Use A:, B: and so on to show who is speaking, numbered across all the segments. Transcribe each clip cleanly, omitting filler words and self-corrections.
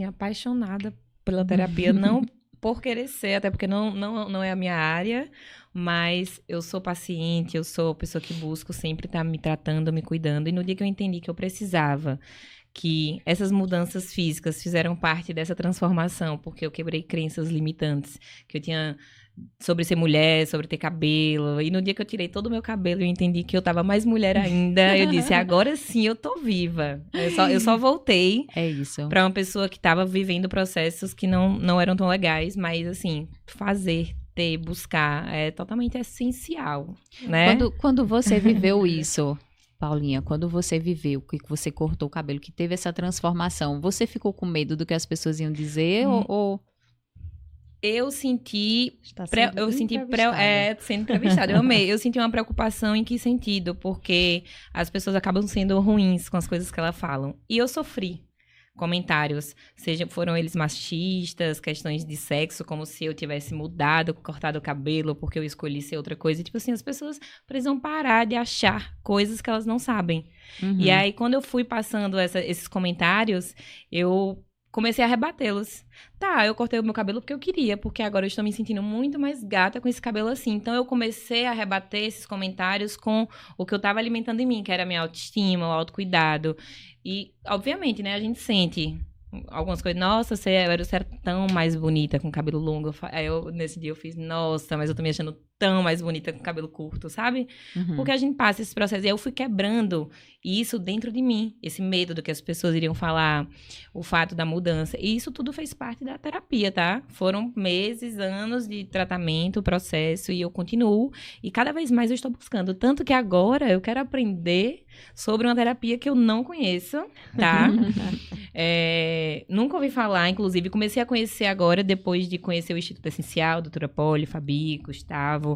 A: assim, apaixonada pela terapia, não por querer ser, até porque não é a minha área, mas eu sou paciente, eu sou pessoa que busco sempre estar me tratando, me cuidando, e no dia que eu entendi que eu precisava, que essas mudanças físicas fizeram parte dessa transformação, porque eu quebrei crenças limitantes que eu tinha sobre ser mulher, sobre ter cabelo, e no dia que eu tirei todo o meu cabelo, eu entendi que eu tava mais mulher ainda, eu disse, agora sim eu tô viva. Eu só voltei pra uma pessoa que tava vivendo processos que não eram tão legais, mas assim, fazer, ter, buscar, é totalmente essencial, né?
B: Quando você viveu isso, Paulinha, quando você viveu, que você cortou o cabelo, que teve essa transformação, você ficou com medo do que as pessoas iam dizer ou...
A: Eu senti... sendo entrevistada. Eu amei. Eu senti uma preocupação em que sentido? Porque as pessoas acabam sendo ruins com as coisas que elas falam. E eu sofri comentários, foram eles machistas, questões de sexo, como se eu tivesse mudado, cortado o cabelo porque eu escolhi ser outra coisa. E, tipo assim, as pessoas precisam parar de achar coisas que elas não sabem.
B: Uhum.
A: E aí, quando eu fui passando esses comentários, eu comecei a rebatê-los. Tá, eu cortei o meu cabelo porque eu queria, porque agora eu estou me sentindo muito mais gata com esse cabelo assim. Então, eu comecei a rebater esses comentários com o que eu estava alimentando em mim, que era a minha autoestima, o autocuidado. E, obviamente, né, a gente sente algumas coisas. Nossa, você era tão mais bonita com cabelo longo. Aí, nesse dia, eu fiz, nossa, mas eu tô me achando tão mais bonita com cabelo curto, sabe?
B: Uhum.
A: Porque a gente passa esse processo. E eu fui quebrando isso dentro de mim. Esse medo do que as pessoas iriam falar, o fato da mudança. E isso tudo fez parte da terapia, tá? Foram meses, anos de tratamento, processo, e eu continuo. E cada vez mais eu estou buscando. Tanto que agora eu quero aprender sobre uma terapia que eu não conheço, tá? Nunca ouvi falar, inclusive, comecei a conhecer agora, depois de conhecer o Instituto Essencial, doutora Poli, Fabi, Gustavo.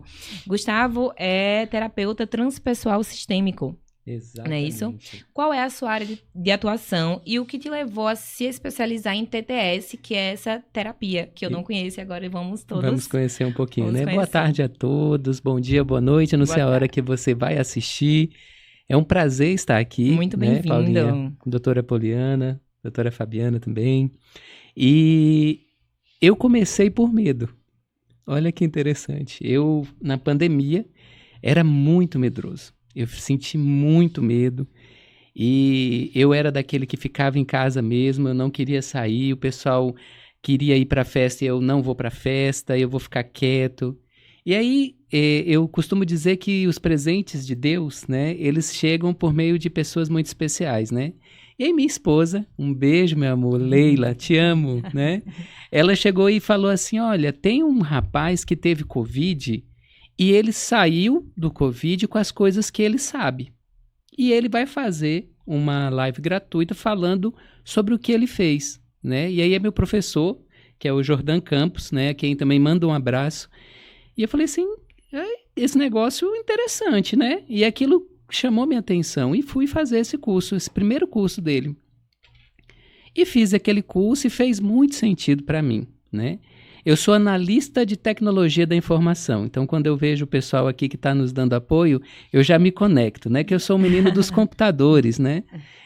A: Gustavo é terapeuta transpessoal sistêmico.
C: Exatamente.
A: Não é isso? Qual é a sua área de atuação e o que te levou a se especializar em TTS, que é essa terapia, que eu não conheço, e agora vamos
C: conhecer um pouquinho, né?
A: Conhecer.
C: Boa tarde a todos, bom dia, boa noite, eu não sei a hora que você vai assistir. É um prazer estar aqui.
A: Muito
C: né,
A: bem-vindo.
C: Paulinha, com a doutora Poliana, doutora Fabiana também. E eu comecei por medo. Olha que interessante. Eu, na pandemia, era muito medroso. Eu senti muito medo. E eu era daquele que ficava em casa mesmo, eu não queria sair. O pessoal queria ir para a festa e eu não vou para a festa, eu vou ficar quieto. E aí, eu costumo dizer que os presentes de Deus, né, eles chegam por meio de pessoas muito especiais, né? E aí minha esposa, um beijo, meu amor, Leila, te amo, né? Ela chegou e falou assim, olha, tem um rapaz que teve Covid e ele saiu do Covid com as coisas que ele sabe. E ele vai fazer uma live gratuita falando sobre o que ele fez, né? E aí é meu professor, que é o Jordan Campos, né? A quem também manda um abraço. E eu falei assim, esse negócio interessante, né? E aquilo chamou minha atenção e fui fazer esse curso, esse primeiro curso dele. E fiz aquele curso e fez muito sentido para mim, né? Eu sou analista de tecnologia da informação, então quando eu vejo o pessoal aqui que está nos dando apoio, eu já me conecto, né? Que eu sou um menino dos computadores, né?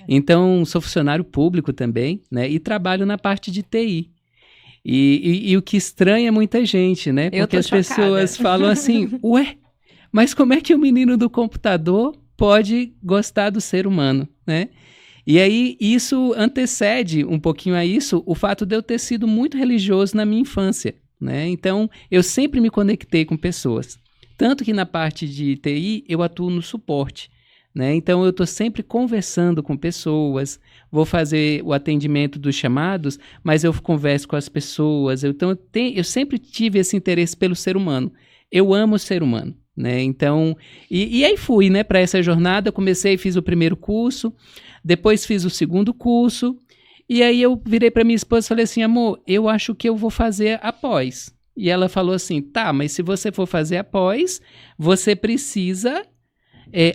C: Então, sou funcionário público também, né? E trabalho na parte de TI. E o que estranha muita gente, né? Porque as pessoas falam assim, ué, mas como é que o menino do computador pode gostar do ser humano, né? E aí, isso antecede um pouquinho a isso, o fato de eu ter sido muito religioso na minha infância, né? Então, eu sempre me conectei com pessoas. Tanto que na parte de TI, eu atuo no suporte, né? Então, eu estou sempre conversando com pessoas, vou fazer o atendimento dos chamados, mas eu converso com as pessoas. Então, eu sempre tive esse interesse pelo ser humano. Eu amo o ser humano, né? Então, e aí fui, né, para essa jornada, comecei, fiz o primeiro curso, depois fiz o segundo curso, e aí eu virei para minha esposa e falei assim, amor, eu acho que eu vou fazer após. E ela falou assim, tá, mas se você for fazer após, você precisa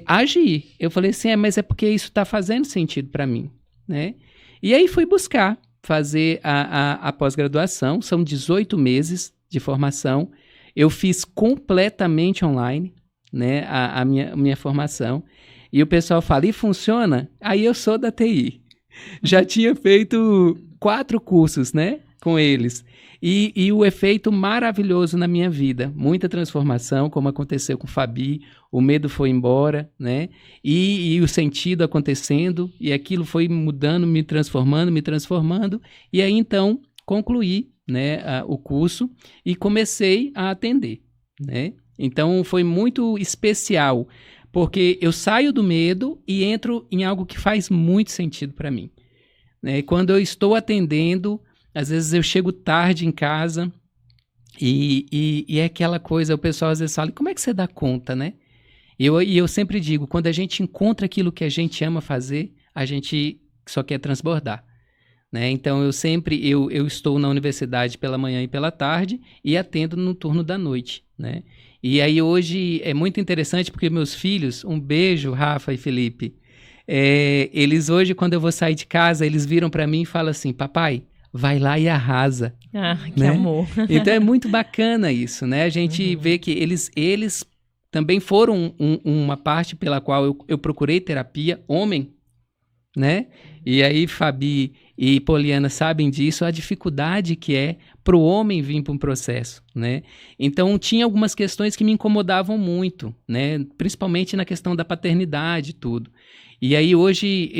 C: agir. Eu falei assim, mas é porque isso está fazendo sentido para mim, né? E aí fui buscar fazer a pós-graduação, são 18 meses de formação, eu fiz completamente online, né, a minha formação. E o pessoal fala, e funciona? Aí eu sou da TI. Já tinha feito 4 cursos, né? Com eles. E o efeito maravilhoso na minha vida. Muita transformação, como aconteceu com o Fabi. O medo foi embora, né? E o sentido acontecendo. E aquilo foi mudando, me transformando. E aí, então, concluí, né, o curso e comecei a atender, né? Então, foi muito especial, porque eu saio do medo e entro em algo que faz muito sentido para mim. Né? Quando eu estou atendendo, às vezes eu chego tarde em casa e é aquela coisa, o pessoal às vezes fala, como é que você dá conta, né? E eu sempre digo, quando a gente encontra aquilo que a gente ama fazer, a gente só quer transbordar. Né? Então, eu estou na universidade pela manhã e pela tarde e atendo no turno da noite. Né? E aí hoje é muito interessante porque meus filhos, um beijo, Rafa e Felipe, eles hoje, quando eu vou sair de casa, eles viram para mim e falam assim, papai, vai lá e arrasa.
A: Ah, que
C: né?
A: amor.
C: Então é muito bacana isso, né? A gente vê que eles também foram uma parte pela qual eu procurei terapia, homem, né? E aí Fabi e Poliana sabem disso, a dificuldade que é para o homem vir para um processo, né? Então tinha algumas questões que me incomodavam muito, né? Principalmente na questão da paternidade e tudo. E aí hoje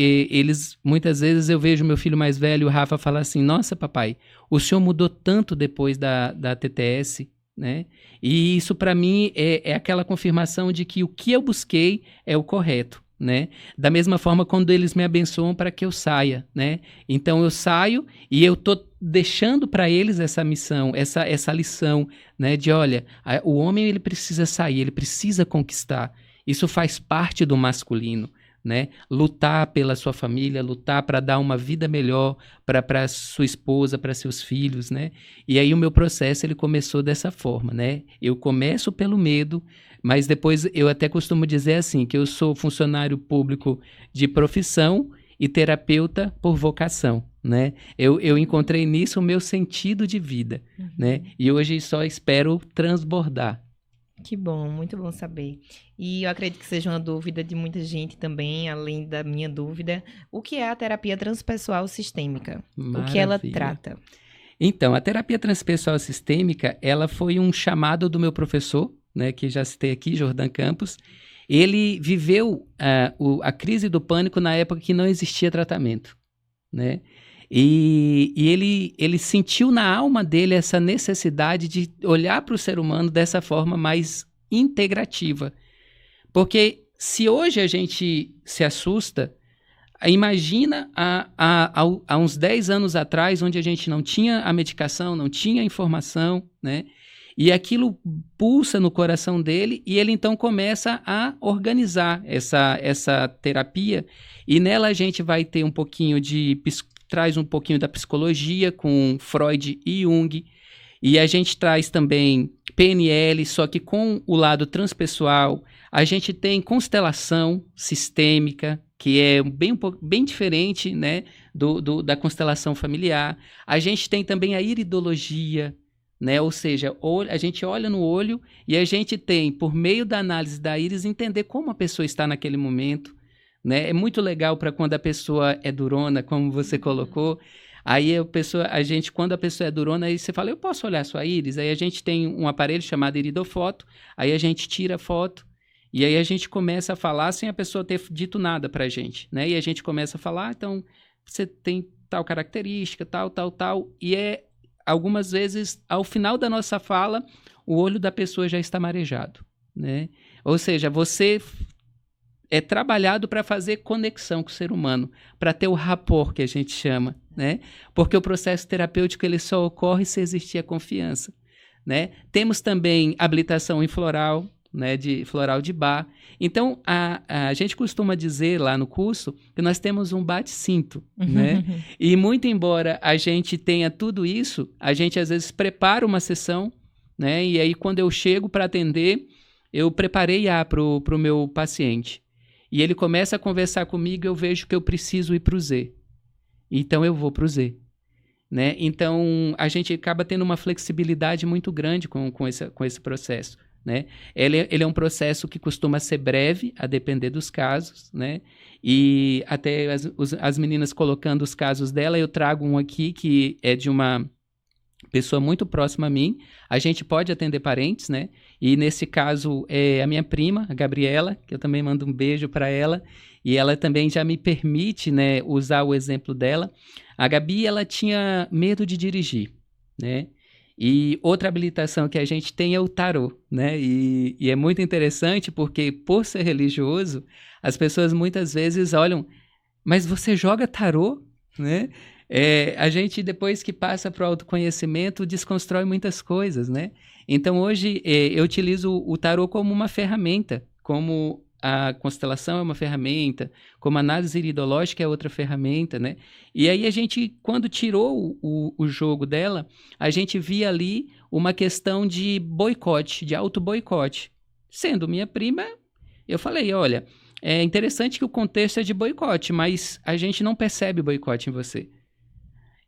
C: muitas vezes eu vejo meu filho mais velho, o Rafa, falar assim, nossa papai, o senhor mudou tanto depois da TTS, né? E isso para mim é aquela confirmação de que o que eu busquei é o correto. Né? Da mesma forma quando eles me abençoam para que eu saia, né? Então eu saio e eu tô deixando para eles essa missão, essa lição, né? De olha, o homem ele precisa sair, ele precisa conquistar. Isso faz parte do masculino, né? Lutar pela sua família, lutar para dar uma vida melhor para sua esposa, para seus filhos, né? E aí o meu processo ele começou dessa forma, né? Eu começo pelo medo, mas depois eu até costumo dizer assim, que eu sou funcionário público de profissão e terapeuta por vocação, né? Eu encontrei nisso o meu sentido de vida, né? E hoje só espero transbordar.
A: Que bom, muito bom saber. E eu acredito que seja uma dúvida de muita gente também, além da minha dúvida. O que é a terapia transpessoal sistêmica?
C: Maravilha.
A: O que ela trata?
C: Então, a terapia transpessoal sistêmica, ela foi um chamado do meu professor, né, que já citei aqui, Jordan Campos. Ele viveu a crise do pânico na época que não existia tratamento, né? E ele sentiu na alma dele essa necessidade de olhar para o ser humano dessa forma mais integrativa. Porque se hoje a gente se assusta, imagina há uns 10 anos atrás, onde a gente não tinha a medicação, não tinha a informação, né? E aquilo pulsa no coração dele e ele então começa a organizar essa terapia. E nela a gente vai ter traz um pouquinho da psicologia com Freud e Jung. E a gente traz também PNL, só que com o lado transpessoal. A gente tem constelação sistêmica, que é bem diferente, né, da constelação familiar. A gente tem também a iridologia, né? Ou seja, a gente olha no olho e a gente tem, por meio da análise da íris, entender como a pessoa está naquele momento. Né? É muito legal para quando a pessoa é durona, como você colocou. Aí quando a pessoa é durona, aí você fala, eu posso olhar sua íris? Aí a gente tem um aparelho chamado iridofoto, aí a gente tira a foto e aí a gente começa a falar sem a pessoa ter dito nada para a gente. Né? E a gente começa a falar, então, você tem tal característica, tal, e algumas vezes, ao final da nossa fala, o olho da pessoa já está marejado, né? Ou seja, você é trabalhado para fazer conexão com o ser humano, para ter o rapport que a gente chama, né? Porque o processo terapêutico ele só ocorre se existir a confiança, né? Temos também habilitação em floral, né, de floral de Bach. Então, a gente costuma dizer lá no curso que nós temos um bate-cinto, né? E muito embora a gente tenha tudo isso, a gente às vezes prepara uma sessão, né? E aí quando eu chego para atender, eu preparei para o meu paciente. E ele começa a conversar comigo, eu vejo que eu preciso ir para o Z. Então, eu vou para o Z. Né? Então, a gente acaba tendo uma flexibilidade muito grande com esse processo. né? Ele é um processo que costuma ser breve, a depender dos casos, né? E até as meninas colocando os casos dela, eu trago um aqui que é de uma pessoa muito próxima a mim. A gente pode atender parentes, né? E nesse caso é a minha prima, a Gabriela, que eu também mando um beijo para ela. E ela também já me permite, né, usar o exemplo dela. A Gabi, ela tinha medo de dirigir, né? E outra habilitação que a gente tem é o tarô, né? E é muito interessante porque, por ser religioso, as pessoas muitas vezes olham, mas você joga tarô, né? A gente, depois que passa para o autoconhecimento, desconstrói muitas coisas, né? Então, hoje, eu utilizo o tarô como uma ferramenta, como a constelação é uma ferramenta, como a análise iridológica é outra ferramenta, né? E aí a gente, quando tirou o jogo dela, a gente via ali uma questão de boicote, de auto-boicote. Sendo minha prima, eu falei, olha, é interessante que o contexto é de boicote, mas a gente não percebe o boicote em você.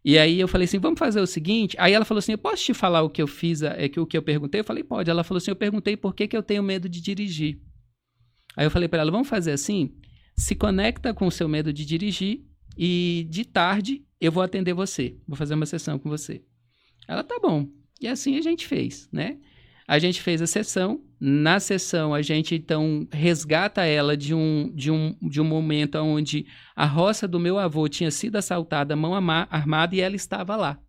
C: E aí eu falei assim, vamos fazer o seguinte. Aí ela falou assim, eu posso te falar o que eu fiz, o que eu perguntei? Eu falei, pode. Ela falou assim, eu perguntei por que eu tenho medo de dirigir. Aí eu falei para ela, vamos fazer assim? Se conecta com o seu medo de dirigir e de tarde eu vou atender você. Vou fazer uma sessão com você. Ela, tá bom. E assim a gente fez, né? A gente fez a sessão. Na sessão, a gente, então, resgata ela de um momento onde a roça do meu avô tinha sido assaltada, mão armada, e ela estava lá.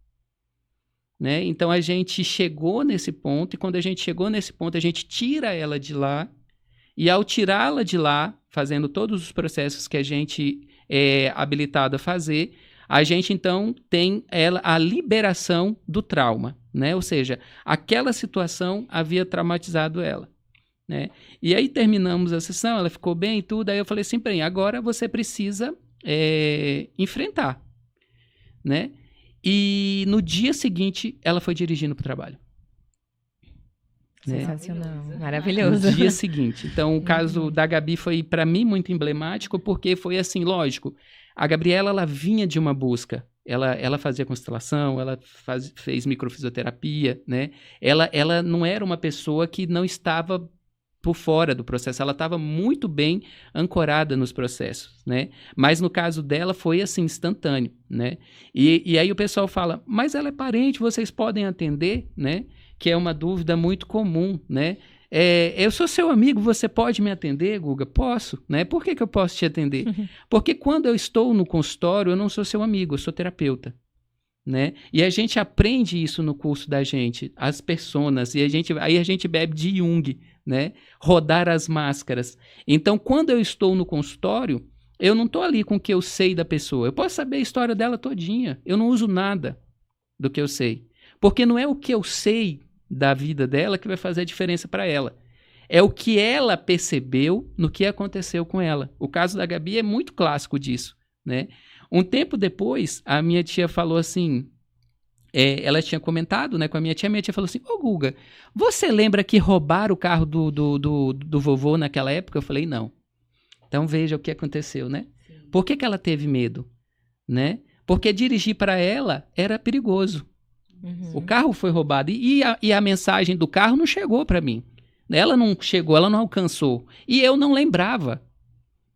C: Né? Então, a gente chegou nesse ponto, e quando a gente chegou nesse ponto, a gente tira ela de lá, e ao tirá-la de lá, fazendo todos os processos que a gente é habilitado a fazer, a gente, então, tem a liberação do trauma, né? Ou seja, aquela situação havia traumatizado ela, né? E aí terminamos a sessão, ela ficou bem e tudo, aí eu falei assim, bem, agora você precisa enfrentar, né? E no dia seguinte, ela foi dirigindo para o trabalho.
A: Sensacional, maravilhoso.
C: No dia seguinte. Então, o caso da Gabi foi, para mim, muito emblemático, porque foi assim, lógico, a Gabriela, ela vinha de uma busca, ela fazia constelação, ela fez microfisioterapia, né? Ela não era uma pessoa que não estava por fora do processo, ela estava muito bem ancorada nos processos, né? Mas no caso dela foi assim, instantâneo, né? E aí o pessoal fala, mas ela é parente, vocês podem atender, né? Que é uma dúvida muito comum, né? Eu sou seu amigo, você pode me atender, Guga? Posso, né? Por que eu posso te atender? Porque quando eu estou no consultório, eu não sou seu amigo, eu sou terapeuta, né? E a gente aprende isso no curso da gente, as personas, e aí a gente bebe de Jung, né? Rodar as máscaras. Então, quando eu estou no consultório, eu não estou ali com o que eu sei da pessoa. Eu posso saber a história dela todinha. Eu não uso nada do que eu sei. Porque não é o que eu sei da vida dela que vai fazer a diferença para ela. É o que ela percebeu no que aconteceu com ela. O caso da Gabi é muito clássico disso, né? Um tempo depois, a minha tia falou assim, ela tinha comentado, né, com a minha tia falou assim, ô Guga, você lembra que roubaram o carro do vovô naquela época? Eu falei, não. Então veja o que aconteceu, né? Sim. Por que ela teve medo? Né? Porque dirigir para ela era perigoso. Uhum. O carro foi roubado e a mensagem do carro não chegou para mim. Ela não chegou, ela não alcançou. E eu não lembrava,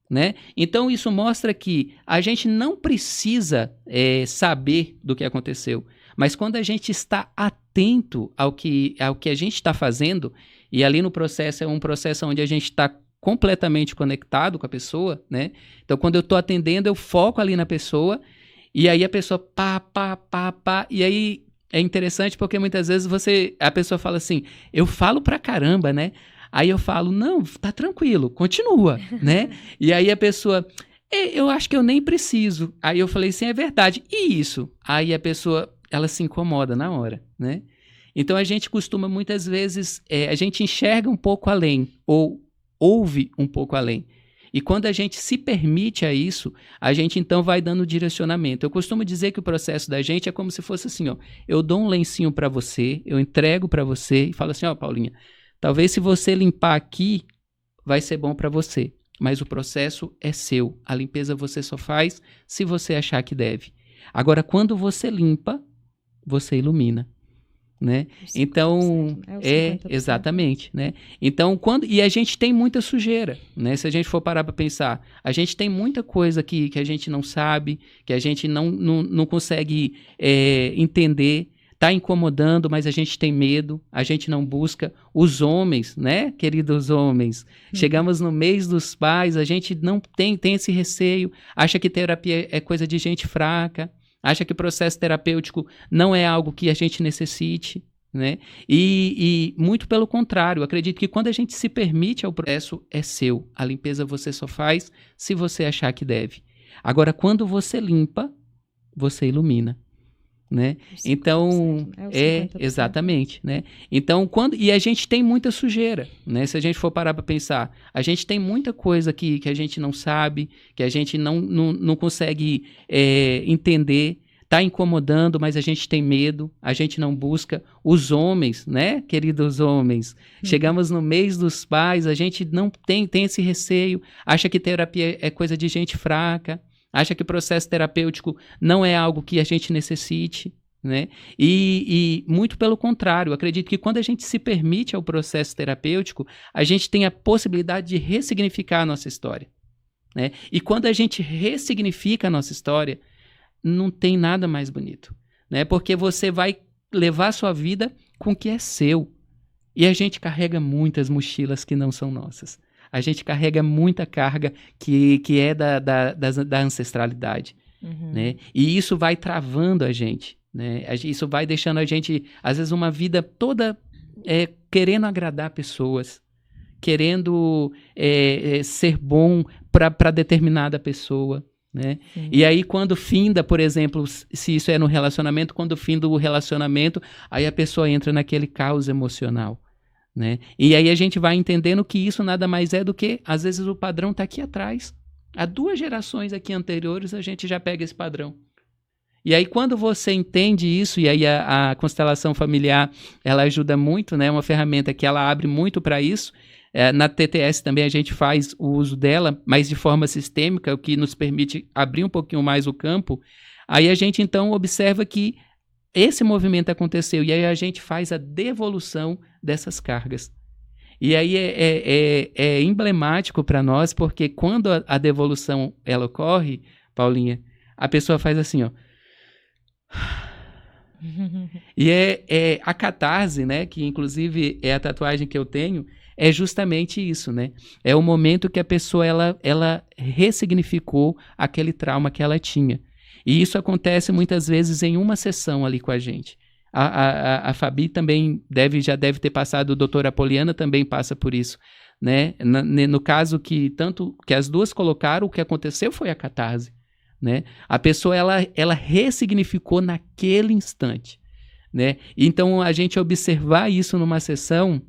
C: né? Então isso mostra que a gente não precisa saber do que aconteceu. Mas quando a gente está atento ao que a gente está fazendo, e ali no processo é um processo onde a gente está completamente conectado com a pessoa, né? Então quando eu estou atendendo, eu foco ali na pessoa, e aí a pessoa pá, e aí é interessante porque muitas vezes a pessoa fala assim, eu falo pra caramba, né? Aí eu falo, não, tá tranquilo, continua, né? E aí a pessoa, eu acho que eu nem preciso. Aí eu falei assim, é verdade, e isso? Aí a pessoa, ela se incomoda na hora, né? Então a gente costuma muitas vezes, a gente enxerga um pouco além, ou ouve um pouco além. E quando a gente se permite a isso, a gente então vai dando direcionamento. Eu costumo dizer que o processo da gente é como se fosse assim, ó, eu dou um lencinho para você, eu entrego para você e falo assim, ó, Paulinha, talvez se você limpar aqui, vai ser bom para você, mas o processo é seu. A limpeza você só faz se você achar que deve. Agora, quando você limpa, você ilumina. né?
A: Os
C: Então,
A: 50%, os 50%.
C: exatamente, né? Então, e a gente tem muita sujeira, né? Se a gente for parar para pensar, a gente tem muita coisa que a gente não sabe, que a gente não consegue entender, tá incomodando, mas a gente tem medo, a gente não busca. Os homens, né, queridos homens, chegamos no mês dos pais, a gente não tem esse receio, acha que terapia é coisa de gente fraca, acha que o processo terapêutico não é algo que a gente necessite, né? E muito pelo contrário, acredito que quando a gente se permite, o processo é seu. A limpeza você só faz se você achar que deve. Agora, quando você limpa, você ilumina, né?
A: Os
C: Então,
A: 50%, os 50%.
C: exatamente, né? Então, e a gente tem muita sujeira, né? Se a gente for parar para pensar, a gente tem muita coisa que a gente não sabe, que a gente não consegue entender, tá incomodando, mas a gente tem medo, a gente não busca. Os homens, né, queridos homens, chegamos no mês dos pais, a gente não tem esse receio, acha que terapia é coisa de gente fraca, acha que o processo terapêutico não é algo que a gente necessite, né? E muito pelo contrário, acredito que quando a gente se permite ao processo terapêutico, a gente tem a possibilidade de ressignificar a nossa história, né? E quando a gente ressignifica a nossa história, não tem nada mais bonito, né? Porque você vai levar a sua vida com o que é seu. E a gente carrega muitas mochilas que não são nossas. A gente carrega muita carga que é da ancestralidade, né? E isso vai travando a gente, né? Isso vai deixando a gente, às vezes, uma vida toda querendo agradar pessoas, querendo ser bom para determinada pessoa, né? E aí, quando finda, por exemplo, se isso é no relacionamento, quando finda o relacionamento, aí a pessoa entra naquele caos emocional, né? E aí a gente vai entendendo que isso nada mais é do que, às vezes, o padrão está aqui atrás. Há 2 gerações aqui anteriores, a gente já pega esse padrão. E aí, quando você entende isso, e aí a constelação familiar, ela ajuda muito, né? É uma ferramenta que ela abre muito para isso. Na TTS também a gente faz o uso dela, mas de forma sistêmica, o que nos permite abrir um pouquinho mais o campo. Aí a gente, então, observa que esse movimento aconteceu, e aí a gente faz a devolução dessas cargas. E aí é emblemático para nós, porque quando a devolução ela ocorre, Paulinha, a pessoa faz assim, ó. E a catarse, né, que inclusive é a tatuagem que eu tenho, é justamente isso, né? É o momento que a pessoa ela ressignificou aquele trauma que ela tinha. E isso acontece muitas vezes em uma sessão ali com a gente. A Fabi também já deve ter passado, o doutor Apoliana também passa por isso, né? No caso que as duas colocaram, o que aconteceu foi a catarse, né? A pessoa ela ressignificou naquele instante, né? Então a gente observar isso numa sessão,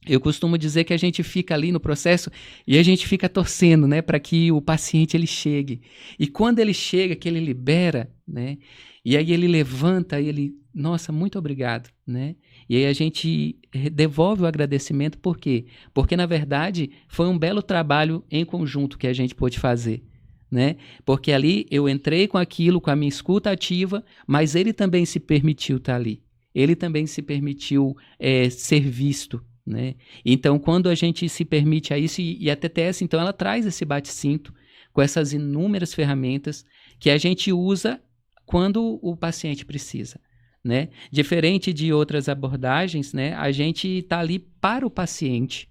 C: eu costumo dizer que a gente fica ali no processo e a gente fica torcendo, né, para que o paciente ele chegue. E quando ele chega, que ele libera, né? E aí ele levanta e ele, nossa, muito obrigado, né? E aí a gente devolve o agradecimento, por quê? Porque, na verdade, foi um belo trabalho em conjunto que a gente pôde fazer, né? Porque ali eu entrei com aquilo, com a minha escuta ativa, mas ele também se permitiu estar ali. Ele também se permitiu ser visto, né? Então, quando a gente se permite a isso, e a TTS, então, ela traz esse bate-cinto com essas inúmeras ferramentas que a gente usa quando o paciente precisa, né? Diferente de outras abordagens, né? A gente está ali para o paciente,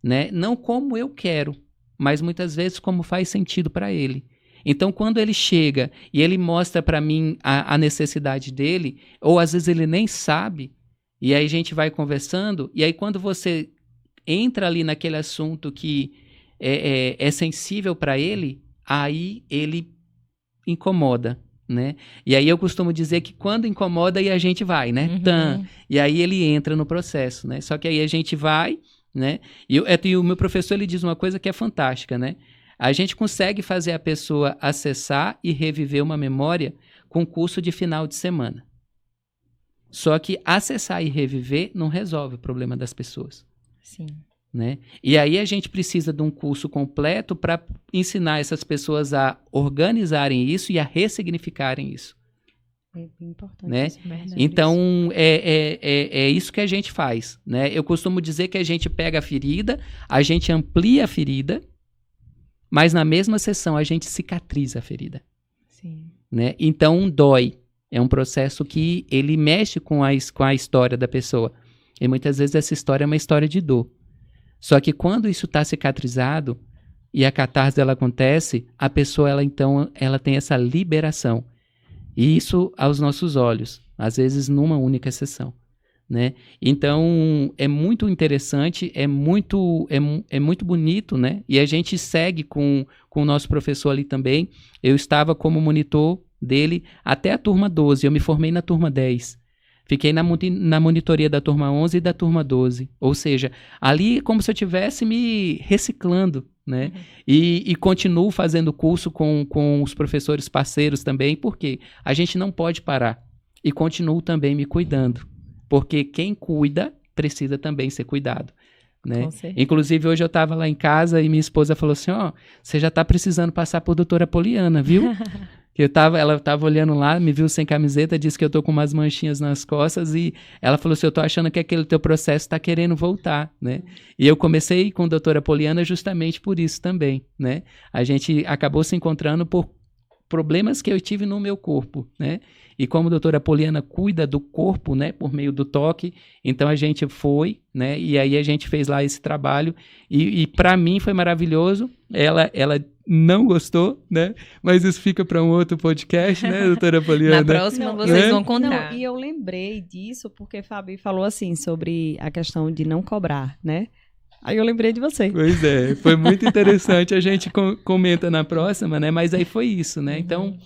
C: né? Não como eu quero, mas muitas vezes como faz sentido para ele. Então, quando ele chega e ele mostra para mim a necessidade dele, ou às vezes ele nem sabe, e aí a gente vai conversando, e aí quando você entra ali naquele assunto que é sensível para ele, aí ele incomoda, né? E aí eu costumo dizer que quando incomoda, aí a gente vai, né? E aí ele entra no processo, né? Só que aí a gente vai, né? E o meu professor, ele diz uma coisa que é fantástica, né? A gente consegue fazer a pessoa acessar e reviver uma memória com curso de final de semana. Só que acessar e reviver não resolve o problema das pessoas.
A: Sim.
C: Né? E aí a gente precisa de um curso completo para ensinar essas pessoas a organizarem isso e a ressignificarem isso.
D: É bem importante.
C: Né?
D: Isso, verdade.
C: Então, é isso que a gente faz, né? Eu costumo dizer que a gente pega a ferida, a gente amplia a ferida, mas na mesma sessão a gente cicatriza a ferida.
A: Sim.
C: Né? Então, dói. É um processo que ele mexe com a história da pessoa. E muitas vezes essa história é uma história de dor. Só que quando isso está cicatrizado e a catarse ela acontece, a pessoa ela tem essa liberação. E isso aos nossos olhos, às vezes numa única sessão. Né? Então, é muito interessante, é muito bonito, né? E a gente segue com o nosso professor ali também. Eu estava como monitor dele até a turma 12, eu me formei na turma 10. Fiquei na monitoria da turma 11 e da turma 12. Ou seja, ali como se eu estivesse me reciclando, né? E continuo fazendo curso com os professores parceiros também, porque a gente não pode parar. E continuo também me cuidando. Porque quem cuida precisa também ser cuidado. Né? Inclusive, hoje eu estava lá em casa e minha esposa falou assim, você já está precisando passar por doutora Poliana, viu? Ela estava olhando lá, me viu sem camiseta, disse que eu tô com umas manchinhas nas costas e ela falou assim, eu tô achando que aquele teu processo está querendo voltar, né? E eu comecei com a doutora Poliana justamente por isso também, né? A gente acabou se encontrando por problemas que eu tive no meu corpo, né? E como a doutora Poliana cuida do corpo, né, por meio do toque, então a gente foi, né, e aí a gente fez lá esse trabalho, e para mim foi maravilhoso. Ela não gostou, né, mas isso fica para um outro podcast, né, doutora Poliana?
A: Na próxima vocês vão contar.
D: E eu lembrei disso porque Fabi falou assim sobre a questão de não cobrar, né? Aí eu lembrei de você.
C: Pois é, foi muito interessante, a gente comenta na próxima, né, mas aí foi isso, né, então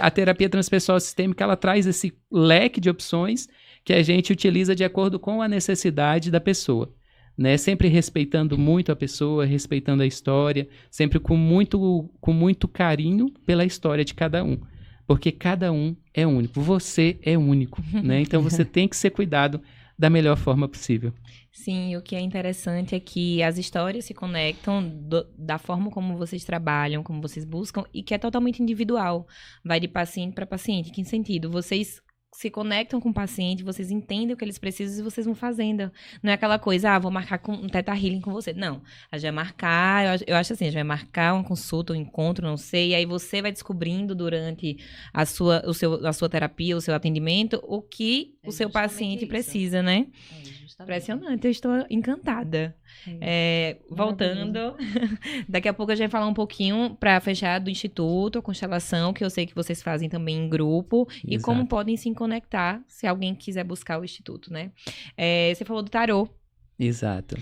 C: a terapia transpessoal sistêmica, ela traz esse leque de opções que a gente utiliza de acordo com a necessidade da pessoa, né, sempre respeitando muito a pessoa, respeitando a história, sempre com muito carinho pela história de cada um, porque cada um é único, você é único, né, então você tem que ser cuidado da melhor forma possível.
A: Sim, o que é interessante é que as histórias se conectam da forma como vocês trabalham, como vocês buscam, e que é totalmente individual. Vai de paciente para paciente. Que sentido? Vocês se conectam com o paciente, vocês entendem o que eles precisam e vocês vão fazendo. Não é aquela coisa, vou marcar com um Theta Healing com você. Não, a gente vai marcar, eu acho assim, a gente vai marcar uma consulta, um encontro, não sei, e aí você vai descobrindo durante a sua terapia, o seu atendimento, o que o seu paciente precisa, né? Impressionante, eu estou encantada. Voltando, daqui a pouco a gente vai falar um pouquinho para fechar do Instituto, a Constelação, que eu sei que vocês fazem também em grupo, e como podem se conectar se alguém quiser buscar o Instituto, né? Você falou do tarô.
C: Exato.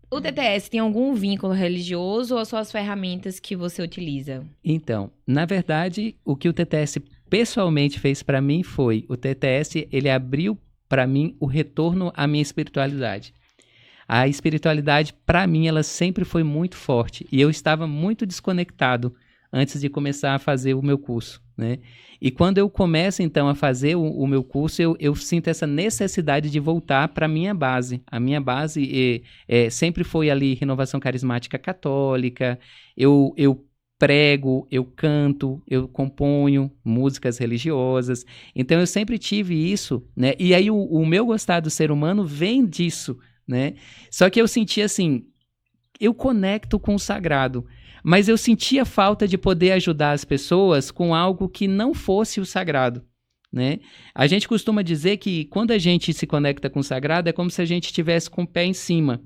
A: O TTS tem algum vínculo religioso ou são as ferramentas que você utiliza?
C: Então, na verdade, o que o TTS pessoalmente fez para mim foi, o TTS, ele abriu para mim o retorno à minha espiritualidade. A espiritualidade, para mim, ela sempre foi muito forte e eu estava muito desconectado antes de começar a fazer o meu curso, né? E quando eu começo, então, a fazer o meu curso, eu sinto essa necessidade de voltar para a minha base. A minha base sempre foi ali Renovação Carismática Católica, eu prego, eu canto, eu componho músicas religiosas. Então, eu sempre tive isso, né? E aí, o meu gostar do ser humano vem disso, né? Só que eu sentia assim, eu conecto com o sagrado, mas eu sentia falta de poder ajudar as pessoas com algo que não fosse o sagrado, né? A gente costuma dizer que quando a gente se conecta com o sagrado, é como se a gente estivesse com o pé em cima.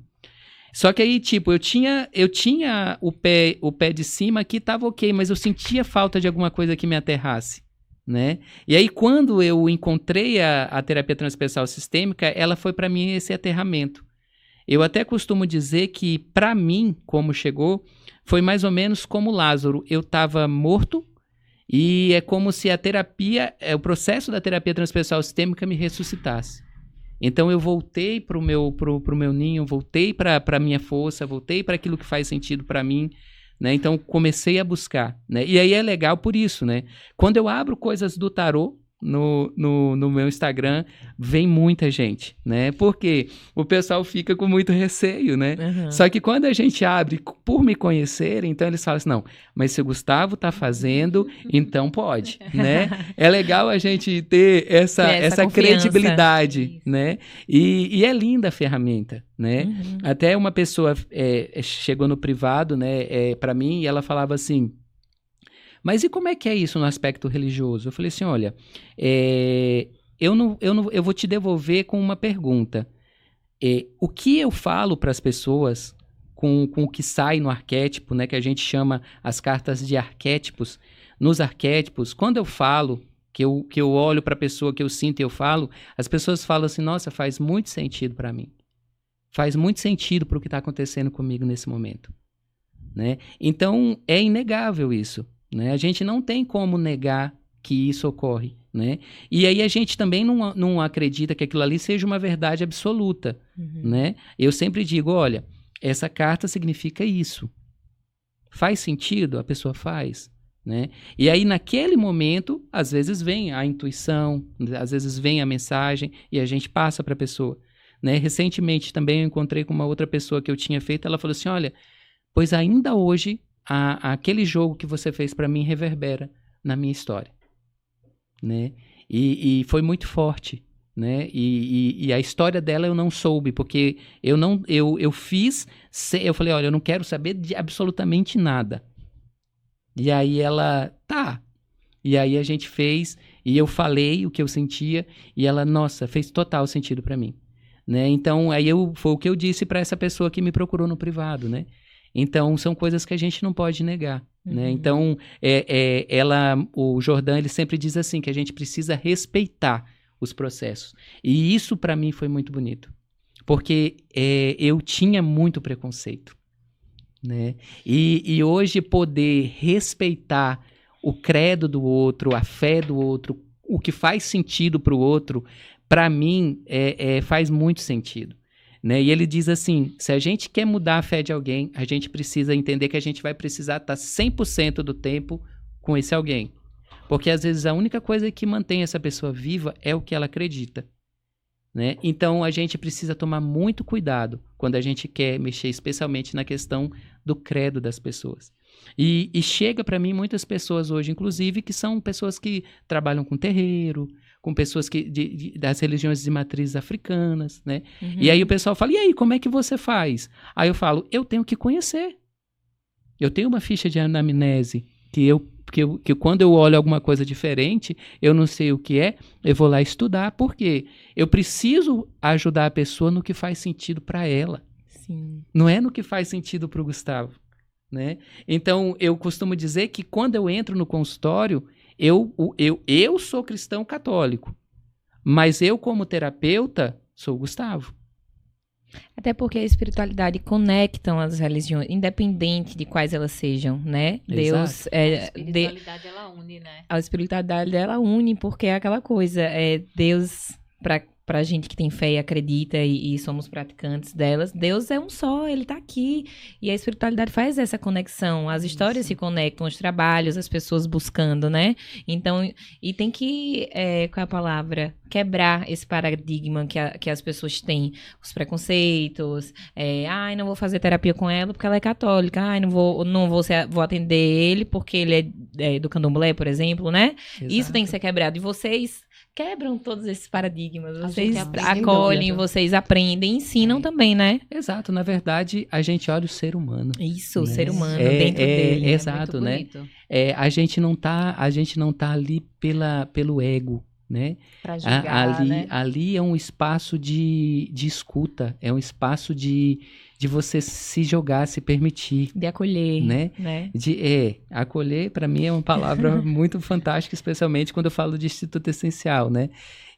C: Só que aí, tipo, eu tinha o pé de cima que estava ok, mas eu sentia falta de alguma coisa que me aterrasse, né? E aí, quando eu encontrei a terapia transpessoal sistêmica, ela foi para mim esse aterramento. Eu até costumo dizer que, para mim, como chegou, foi mais ou menos como Lázaro. Eu estava morto e é como se o processo da terapia transpessoal sistêmica me ressuscitasse. Então eu voltei pro meu ninho, voltei para a minha força, voltei para aquilo que faz sentido para mim, né? Então comecei a buscar, né? E aí é legal por isso, né? Quando eu abro coisas do tarô, no meu Instagram, vem muita gente, né? Porque o pessoal fica com muito receio, né?
A: Uhum.
C: Só que quando a gente abre por me conhecerem, então eles falam assim, não, mas se o Gustavo tá fazendo, então pode, né? É legal a gente ter essa
A: confiança.
C: credibilidade,
B: Isso.
C: né? E é linda a ferramenta, né?
A: Uhum.
C: Até uma pessoa chegou no privado, né, para mim, e ela falava assim, mas e como é que é isso no aspecto religioso? Eu falei assim, olha, eu vou te devolver com uma pergunta. O que eu falo para as pessoas com o que sai no arquétipo, né, que a gente chama as cartas de arquétipos, nos arquétipos, quando eu falo, que eu olho para a pessoa, que eu sinto e eu falo, as pessoas falam assim, nossa, faz muito sentido para mim. Faz muito sentido para o que está acontecendo comigo nesse momento. Né? Então, é inegável isso. Né? A gente não tem como negar que isso ocorre. Né? E aí a gente também não acredita que aquilo ali seja uma verdade absoluta.
A: Uhum.
C: Né? Eu sempre digo, olha, essa carta significa isso. Faz sentido? A pessoa faz. Né? E aí, naquele momento, às vezes vem a intuição, às vezes vem a mensagem e a gente passa para a pessoa. Né? Recentemente também eu encontrei com uma outra pessoa que eu tinha feito, ela falou assim, olha, pois ainda hoje aquele jogo que você fez para mim reverbera na minha história. Né? E foi muito forte. Né? E a história dela eu não soube, porque eu fiz, eu falei, olha, eu não quero saber de absolutamente nada. E aí ela, tá. E aí a gente fez, e eu falei o que eu sentia, e ela, nossa, fez total sentido para mim. Né? Então, aí foi o que eu disse para essa pessoa que me procurou no privado, né? Então, são coisas que a gente não pode negar, né? Então, o Jordan, ele sempre diz assim, que a gente precisa respeitar os processos. E isso, para mim, foi muito bonito. Porque eu tinha muito preconceito, né? E hoje poder respeitar o credo do outro, a fé do outro, o que faz sentido para o outro, para mim, faz muito sentido. Né? E ele diz assim, se a gente quer mudar a fé de alguém, a gente precisa entender que a gente vai precisar estar 100% do tempo com esse alguém. Porque às vezes a única coisa que mantém essa pessoa viva é o que ela acredita. Né? Então a gente precisa tomar muito cuidado quando a gente quer mexer especialmente na questão do credo das pessoas. E chega para mim muitas pessoas hoje, inclusive, que são pessoas que trabalham com terreiro, com pessoas das religiões de matrizes africanas, né? Uhum. E aí o pessoal fala, e aí, como é que você faz? Aí eu falo, eu tenho que conhecer. Eu tenho uma ficha de anamnese que quando eu olho alguma coisa diferente, eu não sei o que é, eu vou lá estudar, porque eu preciso ajudar a pessoa no que faz sentido para ela.
A: Sim.
C: Não é no que faz sentido para o Gustavo. Né? Então, eu costumo dizer que quando eu entro no consultório, eu sou cristão católico, mas eu, como terapeuta, sou o Gustavo.
A: Até porque a espiritualidade conectam as religiões, independente de quais elas sejam, né?
C: Exato.
A: Deus
B: a espiritualidade ela une, né?
A: A espiritualidade ela une, porque é aquela coisa, Deus, pra gente que tem fé e acredita e somos praticantes delas, Deus é um só, Ele tá aqui. E a espiritualidade faz essa conexão. As histórias se conectam, os trabalhos, as pessoas buscando, né? Então, e tem que, qual é a palavra? Quebrar esse paradigma que as pessoas têm. Os preconceitos. Não vou fazer terapia com ela porque ela é católica. Vou atender ele porque ele é do candomblé, por exemplo, né?
C: Exato.
A: Isso tem que ser quebrado. E vocês quebram todos esses paradigmas. Vocês
B: aprende,
A: acolhem, vocês aprendem, ensinam também, né?
C: Exato. Na verdade, a gente olha o ser humano.
A: Isso,
C: né?
A: o ser humano dentro dele.
C: Exato, né? A gente não tá ali pelo ego, né?
B: Pra julgar, né?
C: Ali é um espaço de escuta, é um espaço de você se jogar, se permitir.
A: De acolher,
C: né? Acolher, para mim, é uma palavra muito fantástica, especialmente quando eu falo de Instituto Essencial, né?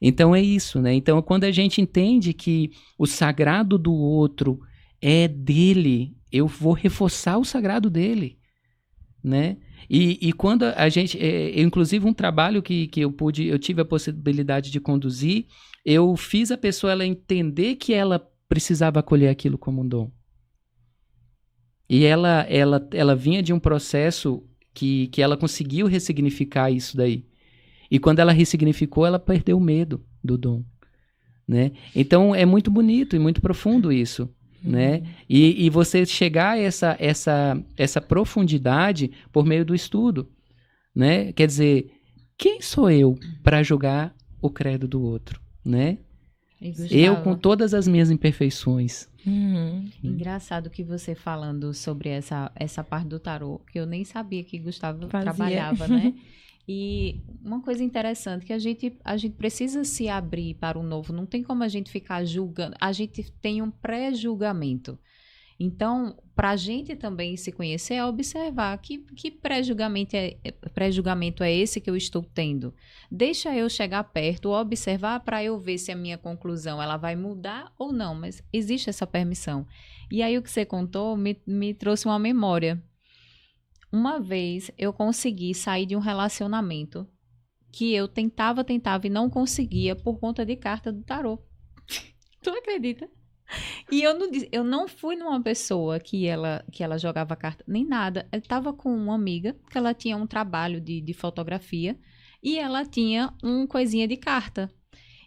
C: Então, é isso, né? Então, quando a gente entende que o sagrado do outro é dele, eu vou reforçar o sagrado dele, né? E quando a gente, inclusive um trabalho que eu tive a possibilidade de conduzir, eu fiz a pessoa ela entender que ela precisava acolher aquilo como um dom. E ela vinha de um processo que ela conseguiu ressignificar isso daí. E quando ela ressignificou, ela perdeu o medo do dom, né? Então, é muito bonito e muito profundo isso, né? E você chegar a essa profundidade por meio do estudo, né? Quer dizer, quem sou eu para julgar o credo do outro, né?
B: E, Gustavo,
C: Eu com todas as minhas imperfeições.
B: engraçado que você falando sobre essa parte do tarô, que eu nem sabia que Gustavo
A: Fazia.
B: trabalhava, né? E uma coisa interessante que a gente precisa se abrir para o novo. Não tem como a gente ficar julgando. A gente tem um pré-julgamento. Então, para a gente também se conhecer, é observar que pré-julgamento é esse que eu estou tendo. Deixa eu chegar perto, observar para eu ver se a minha conclusão ela vai mudar ou não, mas existe essa permissão. E aí o que você contou me trouxe uma memória. Uma vez eu consegui sair de um relacionamento que eu tentava e não conseguia por conta de carta do tarô. Tu acredita? E eu não fui numa pessoa que ela jogava carta, nem nada. Eu estava com uma amiga que ela tinha um trabalho de fotografia e ela tinha uma coisinha de carta.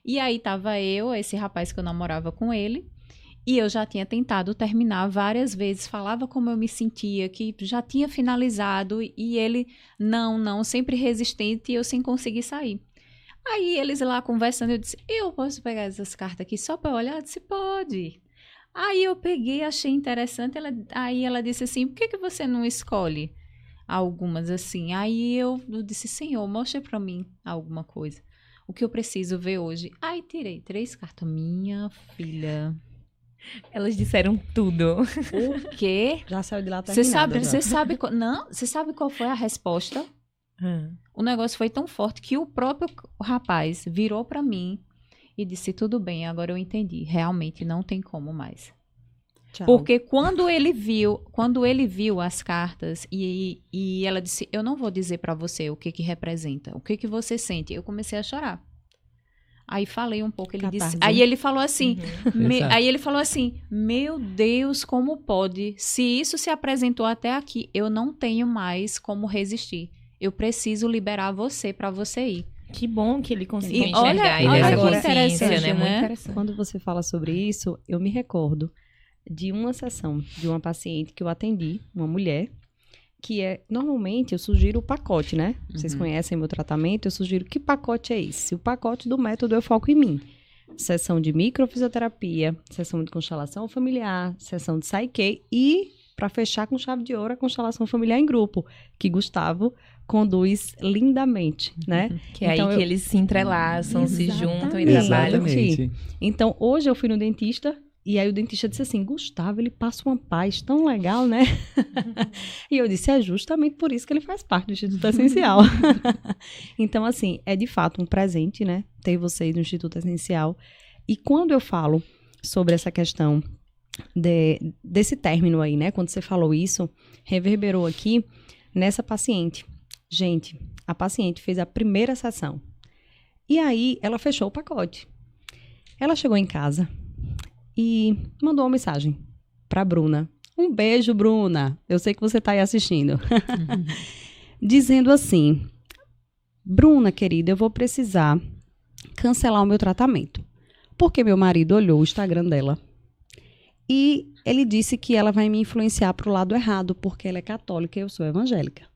B: E aí tava eu, esse rapaz que eu namorava com ele, e eu já tinha tentado terminar várias vezes, falava como eu me sentia, que já tinha finalizado, e ele, não, sempre resistente, e eu sem conseguir sair. Aí eles lá conversando, eu disse, eu posso pegar essas cartas aqui só para olhar? Eu disse, pode. Aí eu peguei, achei interessante, aí ela disse assim, por que você não escolhe algumas assim? Aí eu disse, Senhor, mostra para mim alguma coisa. O que eu preciso ver hoje? Aí tirei 3 cartas. Minha filha...
A: Elas disseram tudo.
B: O quê?
D: Já saiu de lá terminada.
B: Você sabe qual foi a resposta? O negócio foi tão forte que o próprio rapaz virou pra mim e disse, tudo bem, agora eu entendi. Realmente não tem como mais.
D: Tchau.
B: Porque quando ele viu as cartas e ela disse, eu não vou dizer pra você o que representa, o que você sente. Eu comecei a chorar. Aí falei um pouco, ele disse, aí ele falou assim, aí ele falou assim, meu Deus, como pode? Se isso se apresentou até aqui, eu não tenho mais como resistir. Eu preciso liberar você para você ir.
A: Que bom que ele conseguiu
B: E
A: enxergar
B: olha
A: essa
B: que
A: consciência,
B: interessante,
A: né? Muito
B: né?
A: interessante.
D: Quando você fala sobre isso, eu me recordo de uma sessão de uma paciente que eu atendi, uma mulher, que normalmente eu sugiro o pacote, né? Vocês conhecem meu tratamento, eu sugiro que pacote é esse? O pacote do método Eu Foco em Mim. Sessão de microfisioterapia, sessão de constelação familiar, sessão de Psyche e, para fechar com chave de ouro, a constelação familiar em grupo, que Gustavo conduz lindamente, né?
A: Que é
D: então,
A: aí que eles se entrelaçam, se juntam e
D: Exatamente.
A: trabalham.
C: Exatamente.
D: Então, hoje eu fui no dentista e aí o dentista disse assim, Gustavo, ele passa uma paz tão legal, né? E eu disse, é justamente por isso que ele faz parte do Instituto Essencial. Então, assim, é de fato um presente, né? Ter vocês no Instituto Essencial. E quando eu falo sobre essa questão desse término aí, né? Quando você falou isso, reverberou aqui nessa paciente. Gente, a paciente fez a primeira sessão. E aí, ela fechou o pacote. Ela chegou em casa e mandou uma mensagem pra Bruna. Um beijo, Bruna. Eu sei que você tá aí assistindo. Dizendo assim, Bruna, querida, eu vou precisar cancelar o meu tratamento. Porque meu marido olhou o Instagram dela e ele disse que ela vai me influenciar pro lado errado, porque ela é católica e eu sou evangélica,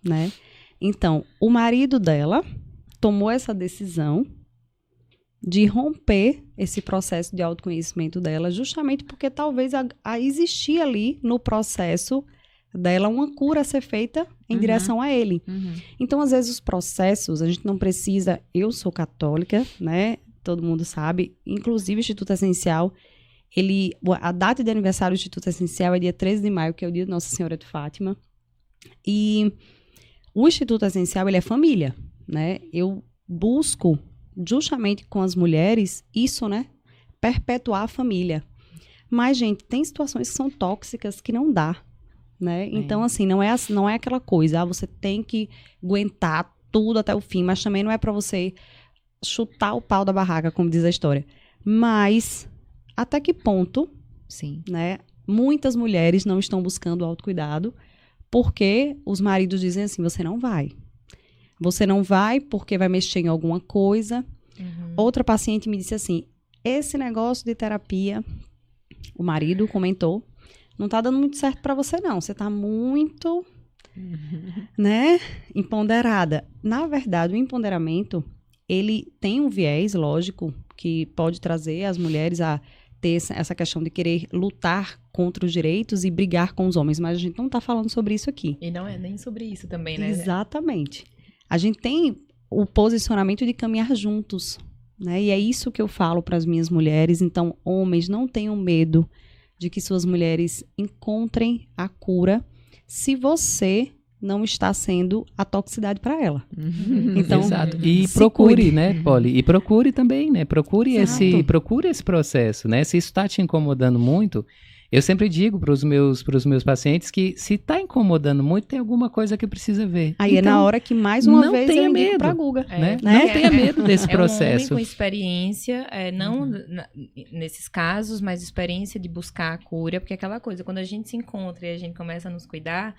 D: né? Então, o marido dela tomou essa decisão de romper esse processo de autoconhecimento dela, justamente porque talvez existia ali no processo dela uma cura a ser feita em direção a ele. Então, às vezes, os processos, a gente não precisa... Eu sou católica, né? Todo mundo sabe. Inclusive, o Instituto Essencial, a data de aniversário do Instituto Essencial é dia 13 de maio, que é o dia de Nossa Senhora de Fátima. E o Instituto Essencial, ele é família, né? Eu busco justamente com as mulheres, isso, né? Perpetuar a família. Mas, gente, tem situações que são tóxicas que não dá, né? Então, assim, não é aquela coisa, você tem que aguentar tudo até o fim, mas também não é pra você chutar o pau da barraca, como diz a história. Mas, até que ponto,
B: Sim.
D: né? Muitas mulheres não estão buscando o autocuidado porque os maridos dizem assim, você não vai. Você não vai porque vai mexer em alguma coisa. Outra paciente me disse assim, esse negócio de terapia, o marido comentou, não tá dando muito certo pra você não, você tá muito, né, empoderada. Na verdade, o empoderamento, ele tem um viés, lógico, que pode trazer as mulheres a ter essa questão de querer lutar contra os direitos e brigar com os homens, mas a gente não tá falando sobre isso aqui.
A: E não é nem sobre isso também, né?
D: Exatamente. A gente tem o posicionamento de caminhar juntos, né? E é isso que eu falo para as minhas mulheres. Então, homens, não tenham medo de que suas mulheres encontrem a cura se você não está sendo a toxicidade para ela. Então,
C: exato. E
D: se
C: procure,
D: cuide.
C: né, Polly? E procure também, né? Procure
D: Exato.
C: procure esse processo, né? Se isso está te incomodando muito, eu sempre digo para os meus pacientes que se está incomodando muito, tem alguma coisa que precisa ver.
D: Aí é
C: Então,
D: na hora que, mais uma
C: não
D: vez,
C: tenha
D: eu indico
C: medo.
D: para a Guga.
C: né?
D: né?
C: Não tenha medo desse
A: É um homem
C: processo.
A: com experiência, não nesses casos, mas experiência de buscar a cura, porque é aquela coisa, quando a gente se encontra e a gente começa a nos cuidar,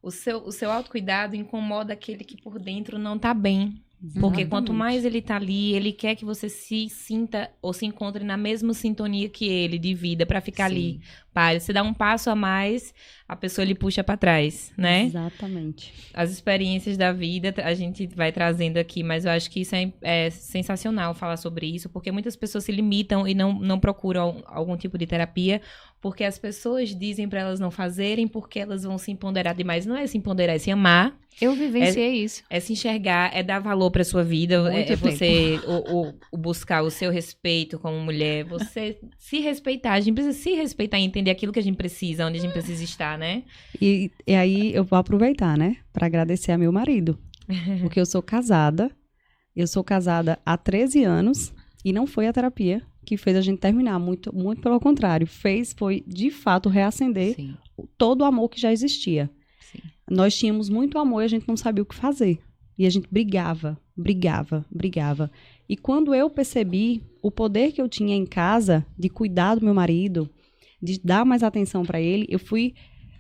A: o seu autocuidado incomoda aquele que por dentro não tá bem. Porque quanto mais ele tá ali, ele quer que você se sinta ou se encontre na mesma sintonia que ele, de vida, pra ficar ali. Para, você dá um passo a mais, a pessoa ele puxa pra trás, né?
D: Exatamente.
A: As experiências da vida a gente vai trazendo aqui, mas eu acho que isso é sensacional falar sobre isso, porque muitas pessoas se limitam e não procuram algum tipo de terapia, porque as pessoas dizem pra elas não fazerem, porque elas vão se empoderar demais. Não é se empoderar, é se amar.
B: Eu vivenciei isso.
A: É se enxergar, é dar valor pra sua vida,
B: Muito
A: é você o buscar o seu respeito como mulher, você se respeitar. A gente precisa se respeitar e entender aquilo que a gente precisa, onde a gente precisa estar, né?
D: E aí eu vou aproveitar, né, para agradecer a meu marido, porque eu sou casada há 13 anos e não foi a terapia que fez a gente terminar, muito pelo contrário, foi de fato reacender
B: Sim.
D: todo o amor que já existia.
B: Sim.
D: Nós tínhamos muito amor e a gente não sabia o que fazer. E a gente brigava. E quando eu percebi o poder que eu tinha em casa de cuidar do meu marido, de dar mais atenção pra ele, eu fui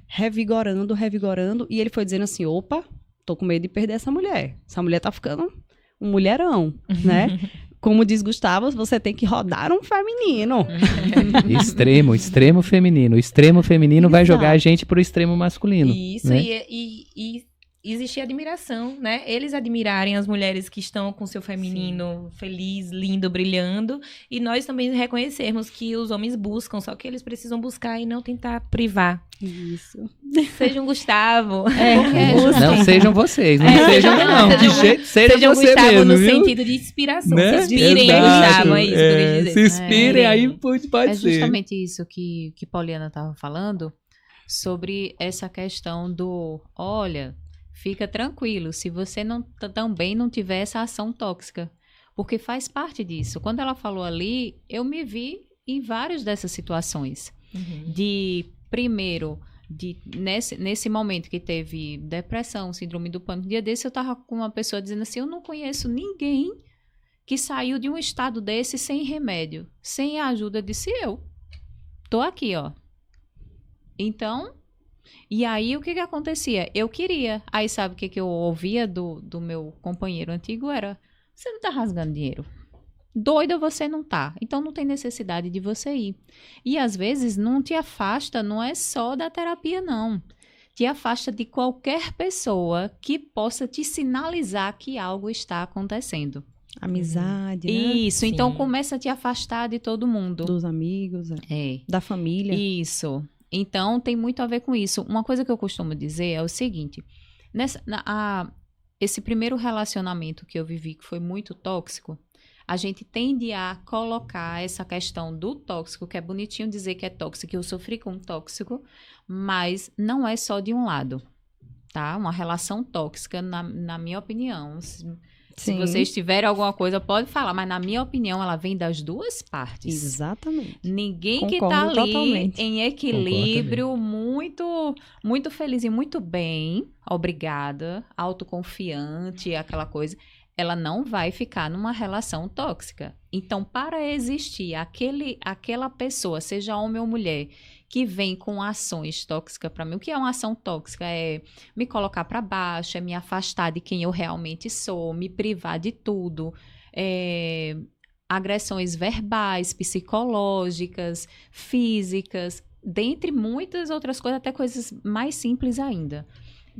D: revigorando, e ele foi dizendo assim, opa, tô com medo de perder essa mulher. Essa mulher tá ficando um mulherão, né? Como diz Gustavo, você tem que rodar um feminino.
C: Extremo feminino. O extremo feminino vai
D: Exato.
C: jogar a gente pro extremo masculino.
A: Isso,
C: né?
A: e existir admiração, né? Eles admirarem as mulheres que estão com seu feminino feliz, lindo, brilhando. E nós também reconhecermos que os homens buscam, só que eles precisam buscar e não tentar privar.
D: Isso.
A: Seja um Gustavo.
C: Não sejam vocês, não sejam não. De
A: Sejam-
C: jeito, seja
A: Seja um
C: você
A: Gustavo
C: mesmo,
A: no
C: viu?
A: sentido de inspiração.
C: Né?
A: Se inspirem em
C: Exato.
A: Gustavo, é isso que eu quis
C: Se
A: dizer.
C: inspirem aí, pode
B: É
C: ser.
B: justamente isso que Poliana estava falando, sobre essa questão do, olha, fica tranquilo, se você também não tiver essa ação tóxica, porque faz parte disso. Quando ela falou ali, eu me vi em várias dessas situações. De, primeiro, nesse momento que teve depressão, síndrome do pânico, um dia desse eu tava com uma pessoa dizendo assim, eu não conheço ninguém que saiu de um estado desse sem remédio, sem a ajuda, disse eu. Tô aqui, ó. Então, e aí o que acontecia? Eu queria. Aí sabe o que eu ouvia do meu companheiro antigo? Era, você não tá rasgando dinheiro. Doida você não tá. Então não tem necessidade de você ir. E às vezes não te afasta, não é só da terapia, não. Te afasta de qualquer pessoa que possa te sinalizar que algo está acontecendo.
D: Amizade, né?
B: Isso,
A: Sim.
B: então começa a te afastar de todo mundo.
D: Dos amigos,
B: É.
D: da família.
B: Isso. Então, tem muito a ver com isso. Uma coisa que eu costumo dizer é o seguinte. Esse primeiro relacionamento que eu vivi, que foi muito tóxico, a gente tende a colocar essa questão do tóxico, que é bonitinho dizer que é tóxico, que eu sofri com um tóxico, mas não é só de um lado, tá? Uma relação tóxica, na minha opinião. Se
D: Sim.
B: vocês tiverem alguma coisa, pode falar, mas na minha opinião, ela vem das duas partes.
D: Exatamente.
B: Ninguém que
D: Concordo
B: tá ali
D: totalmente.
B: em equilíbrio, muito, muito feliz e muito bem, obrigada, autoconfiante, aquela coisa. ela não vai ficar numa relação tóxica. Então, para existir aquela pessoa, seja homem ou mulher, que vem com ações tóxicas para mim, o que é uma ação tóxica? É me colocar para baixo, é me afastar de quem eu realmente sou, me privar de tudo, agressões verbais, psicológicas, físicas, dentre muitas outras coisas, até coisas mais simples ainda.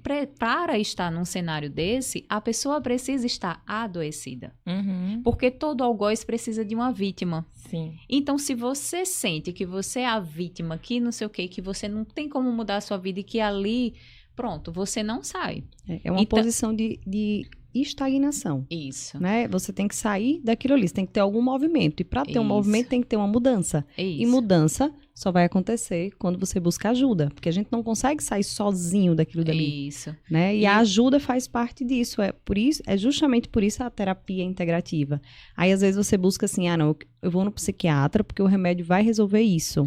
B: Para estar num cenário desse, a pessoa precisa estar adoecida.
A: Uhum.
B: Porque todo algoz precisa de uma vítima.
A: Sim.
B: Então, se você sente que você é a vítima, que não sei o quê, que você não tem como mudar a sua vida e que ali, pronto, você não sai.
D: É uma
B: Então-
D: posição de estagnação,
B: Isso.
D: né? Você tem que sair daquilo ali, você tem que ter algum movimento. E para ter um
B: Isso.
D: movimento, tem que ter uma mudança. E
B: Isso.
D: mudança só vai acontecer quando você busca ajuda. Porque a gente não consegue sair sozinho daquilo dali,
B: Isso.
D: né? E
B: E-
D: a ajuda faz parte disso. É justamente por isso a terapia integrativa. Aí, às vezes, você busca assim, não, eu vou no psiquiatra porque o remédio vai resolver isso.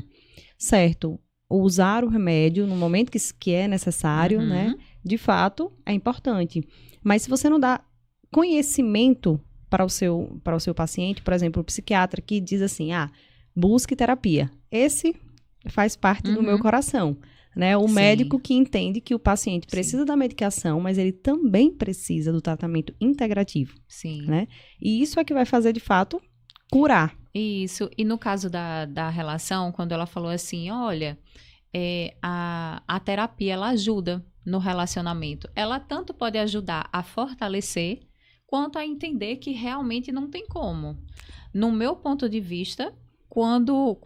D: Certo. Usar o remédio no momento que é necessário,
B: Uhum.
D: né? De fato, é importante. Mas se você não dá conhecimento para o seu paciente, por exemplo, o psiquiatra que diz assim, busque terapia. Esse faz parte do meu coração, né? O
B: Sim.
D: médico que entende que o paciente
B: Sim.
D: precisa da medicação, mas ele também precisa do tratamento integrativo,
B: Sim.
D: né? E isso é que vai fazer, de fato, curar.
B: Isso. E no caso da relação, quando ela falou assim, olha, a terapia, ela ajuda no relacionamento. Ela tanto pode ajudar a fortalecer, quanto a entender que realmente não tem como. No meu ponto de vista, quando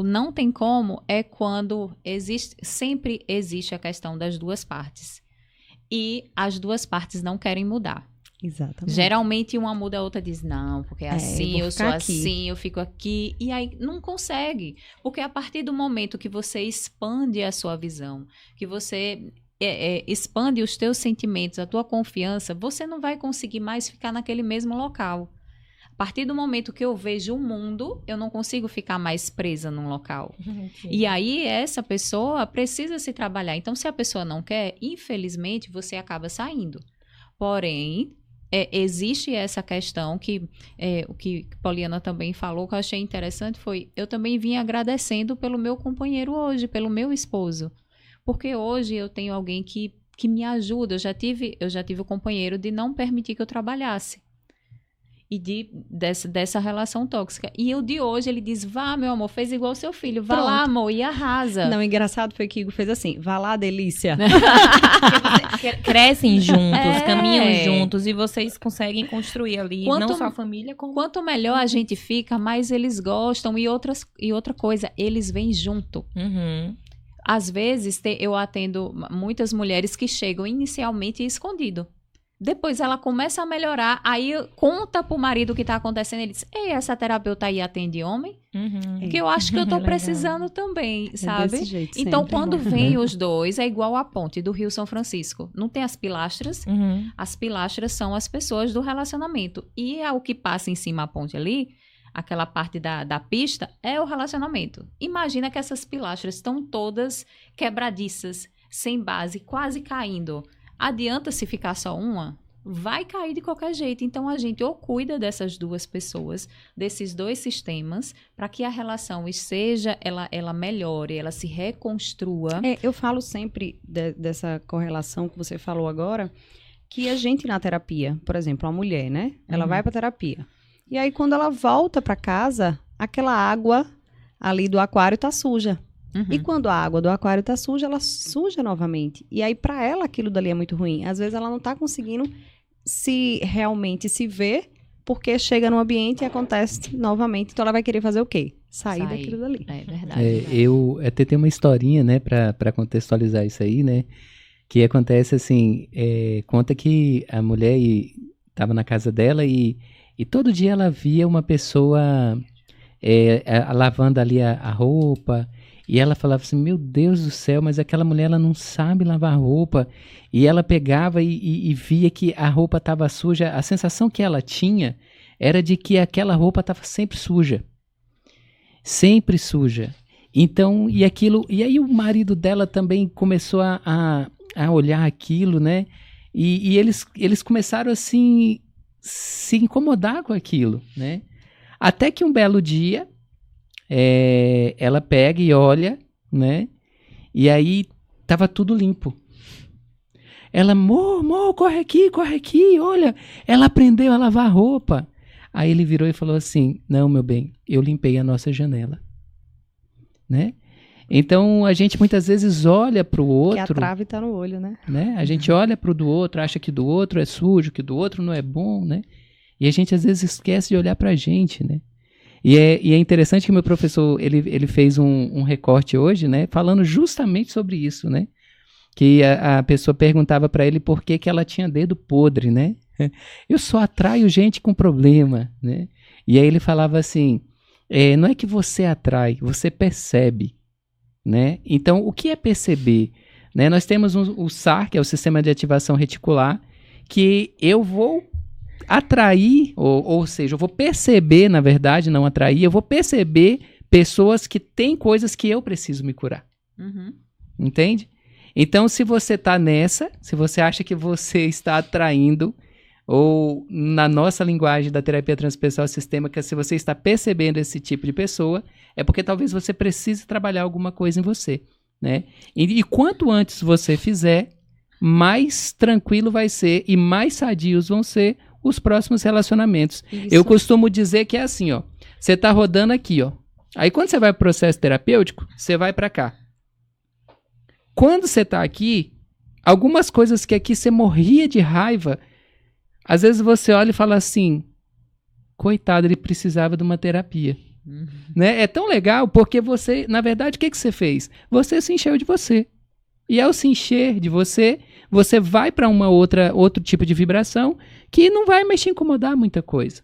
B: não tem como, é quando sempre existe a questão das duas partes. E as duas partes não querem mudar.
D: Exatamente.
B: Geralmente uma muda, a outra diz, não, porque é assim,
D: vou
B: eu sou
D: ficar aqui.
B: assim, eu fico aqui. E aí não consegue. Porque a partir do momento que você expande a sua visão, que você expande os teus sentimentos, a tua confiança, você não vai conseguir mais ficar naquele mesmo local. A partir do momento que eu vejo o mundo, eu não consigo ficar mais presa num local. E aí, essa pessoa precisa se trabalhar. Então, se a pessoa não quer, infelizmente, você acaba saindo. Porém, existe essa questão que o que Poliana também falou, que eu achei interessante, foi, eu também vim agradecendo pelo meu companheiro hoje, pelo meu esposo. Porque hoje eu tenho alguém que me ajuda. Eu já tive o companheiro de não permitir que eu trabalhasse. E dessa relação tóxica. E o de hoje, ele diz, vá, meu amor, fez igual seu filho. Vá
D: Pronto.
B: lá, amor, e arrasa.
D: Não, engraçado foi que Igor fez assim, vá lá, delícia.
A: Crescem juntos,
B: É.
A: caminham juntos e vocês conseguem construir ali
B: Quanto-
A: não só a família, como...
B: Quanto melhor a gente fica, mais eles gostam. E outra coisa, eles vêm junto.
A: Uhum.
B: Às vezes, eu atendo muitas mulheres que chegam inicialmente escondido. Depois ela começa a melhorar, aí conta pro marido o que tá acontecendo. Ele diz, ei, essa terapeuta aí atende homem?
A: Uhum.
B: Que eu acho que eu tô
A: Legal.
B: precisando também,
D: É
B: sabe?
D: desse jeito,
B: Então,
D: sempre.
B: quando vem os dois, é igual a ponte do Rio São Francisco. Não tem as pilastras?
A: Uhum.
B: As pilastras são as pessoas do relacionamento. E o que passa em cima da ponte ali, aquela parte da pista, é o relacionamento. Imagina que essas pilastras estão todas quebradiças, sem base, quase caindo. Adianta se ficar só uma? Vai cair de qualquer jeito. Então, a gente ou cuida dessas duas pessoas, desses dois sistemas, para que a relação ela melhore, ela se reconstrua.
D: Eu falo sempre dessa correlação que você falou agora, que a gente na terapia, por exemplo, a mulher, né? Ela
B: Uhum.
D: vai pra terapia. E aí, quando ela volta pra casa, aquela água ali do aquário tá suja.
B: Uhum.
D: E quando a água do aquário tá suja, ela suja novamente. E aí, pra ela, aquilo dali é muito ruim. Às vezes, ela não tá conseguindo realmente se ver, porque chega no ambiente e acontece novamente. Então, ela vai querer fazer o quê? Sair daquilo dali.
B: É verdade.
C: Eu até tenho uma historinha, né, pra contextualizar isso aí, né, que acontece assim, conta que a mulher estava na casa dela e todo dia ela via uma pessoa lavando ali a roupa, e ela falava assim, meu Deus do céu, mas aquela mulher ela não sabe lavar roupa, e ela pegava e via que a roupa estava suja, a sensação que ela tinha era de que aquela roupa estava sempre suja. Sempre suja. Então, e aí o marido dela também começou a olhar aquilo, né? E eles começaram assim se incomodar com aquilo, né? Até que um belo dia, ela pega e olha, né? E aí tava tudo limpo. Ela, amor, corre aqui, olha. Ela aprendeu a lavar roupa. Aí ele virou e falou assim, não, meu bem, eu limpei a nossa janela. Né? Então, a gente muitas vezes olha para o outro...
D: Que a trave tá no olho, né?
C: A gente olha para o do outro, acha que do outro é sujo, que do outro não é bom, né? E a gente às vezes esquece de olhar para a gente, né? E é interessante que meu professor, ele fez um recorte hoje, né? Falando justamente sobre isso, né? Que a pessoa perguntava para ele por que ela tinha dedo podre, né? Eu só atraio gente com problema, né? E aí ele falava assim, não é que você atrai, você percebe, né? Então, o que é perceber? Né? Nós temos o SAR, que é o Sistema de Ativação Reticular, que eu vou atrair, ou seja, eu vou perceber, na verdade, não atrair, eu vou perceber pessoas que têm coisas que eu preciso me curar.
B: Uhum.
C: Entende? Então, se você está nessa, se você acha que você está atraindo, ou na nossa linguagem da terapia transpessoal sistêmica, se você está percebendo esse tipo de pessoa, é porque talvez você precise trabalhar alguma coisa em você, né? E quanto antes você fizer, mais tranquilo vai ser e mais sadios vão ser os próximos relacionamentos.
D: Isso.
C: Eu costumo dizer que é assim, ó, você está rodando aqui, ó. Aí quando você vai para o processo terapêutico, você vai para cá. Quando você está aqui, algumas coisas que aqui você morria de raiva, às vezes você olha e fala assim, coitado, ele precisava de uma terapia.
B: Uhum.
C: Né? É tão legal porque você, na verdade, o que você fez? Você se encheu de você. E ao se encher de você, você vai para outro tipo de vibração que não vai mais te incomodar muita coisa.